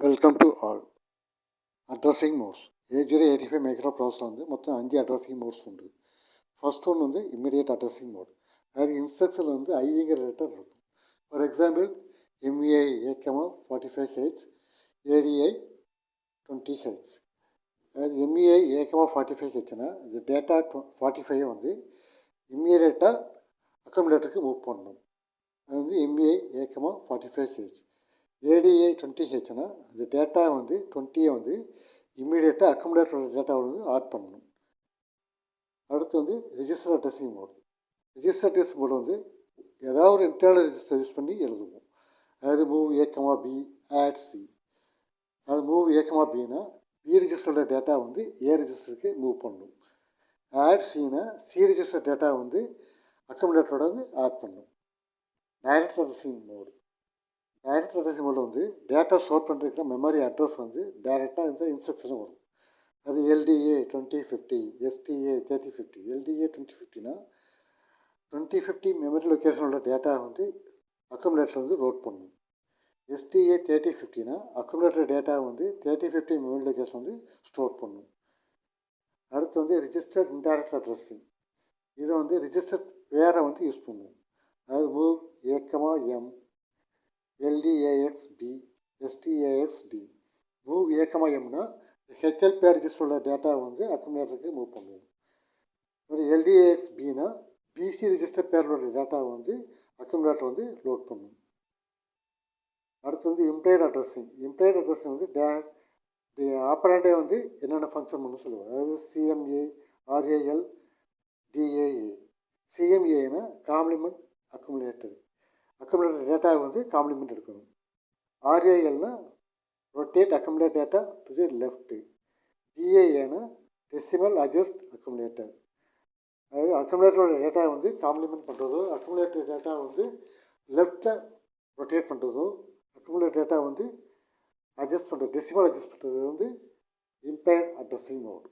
Welcome to all. Addressing modes. 8085 micro processor வந்து மொத்தம் 5 addressing modes உண்டு. ஃபர்ஸ்ட் ஒன் வந்து இம்மிடியேட் அட்ரஸிங் மோட். அது இன்ஸ்ட்ரக்ஷன் வந்து ஐங்கிற ரேட்டர் இருக்கும். For example MEI A45H, ADI 20H. அது MEI A45Hனா இந்த டேட்டா 45 வந்து இம்மிடியேட்டாக அக்கமுலேட்டருக்கு மூவ் பண்ணணும். அது வந்து MEI A45H. ADI 20Hனா இந்த டேட்டா வந்து 20 வந்து இம்மீடியட்டாக அக்கமுலேட்டரோட டேட்டாவை வந்து ஆட் பண்ணணும். அடுத்து வந்து register addressing mode. Register addressing mode வந்து ஏதாவது ஒரு இன்டர்னல் ரெஜிஸ்டர் யூஸ் பண்ணி எழுதுவோம். அதாவது move A, B, add C. அது மூவ் A, Bனா B ரெஜிஸ்டரோட டேட்டா வந்து A ரெஜிஸ்டருக்கு மூவ் பண்ணணும். ஆட் Cனா C ரெஜிஸ்டர் டேட்டா வந்து அக்கமுலேட்டரோட வந்து ஆட் பண்ணணும். Direct addressing mode. Direct addressing மோடில் வந்து டேட்டா ஸ்டோர் பண்ணுறதுக்கு மெமரி அட்ரஸ் வந்து டைரெக்டாக இந்த இன்ஸ்ட்ரக்ஷன் வரும். அது LDA 2050, STA 3050. LDA 2050னா 2050 memory லொக்கேஷனோட data வந்து அக்கமுலேட்டர் வந்து லோட் பண்ணணும். STA 3050னா அக்கமுலேட்டர் டேட்டா வந்து 3050 மெமரி லொக்கேஷன் வந்து ஸ்டோர் பண்ணணும். அடுத்து வந்து ரிஜிஸ்டர் இன்டைரக்ட் அட்ரஸிங். இதை வந்து ரிஜிஸ்டர் வேறு வந்து யூஸ் பண்ணுவோம். அதாவது move A, M, LDAXB, STAXD. Move A, Mனா HL பேர் ரெஜிஸ்டரோட டேட்டா வந்து அக்குமுலேட்டருக்கு மூவ் பண்ணுவோம். ஒரு LDAXBனா BC ரெஜிஸ்டர் பேரோட டேட்டா வந்து அக்குமுலேட்டர் வந்து லோட் பண்ணும். அடுத்து வந்து இம்ப்ளைட் அட்ரஸிங். இம்ப்ளைட் அட்ரஸிங் வந்து ஆப்பரேட்டே வந்து என்னென்ன ஃபங்க்ஷன் பண்ணு சொல்லுவோம். அதாவது CMA, RAL, DAA. CMAனா காம்ப்ளிமெண்ட் அக்குமுலேட்டர். அக்குமுலேட்டர் டேட்டா வந்து காம்ப்ளிமெண்ட் எடுக்கணும். RALனா rotate accumulate data to the left. DAAனா டெசிமல் அட்ஜஸ்ட் அக்குமுலேட்டர். அதாவது அக்குமுலேட்டரோட டேட்டா வந்து காம்ப்ளிமெண்ட் பண்ணுறதோ, அக்குமுலேட்டர் டேட்டா வந்து லெஃப்டில் ரொட்டேட் பண்ணுறதோ, அக்குமுலேட் டேட்டா வந்து அட்ஜஸ்ட் பண்ணுறது, டெசிமல் அட்ஜஸ்ட் பண்ணுறது வந்து இம்ப்ளைட் அட்ரஸிங் மோட்.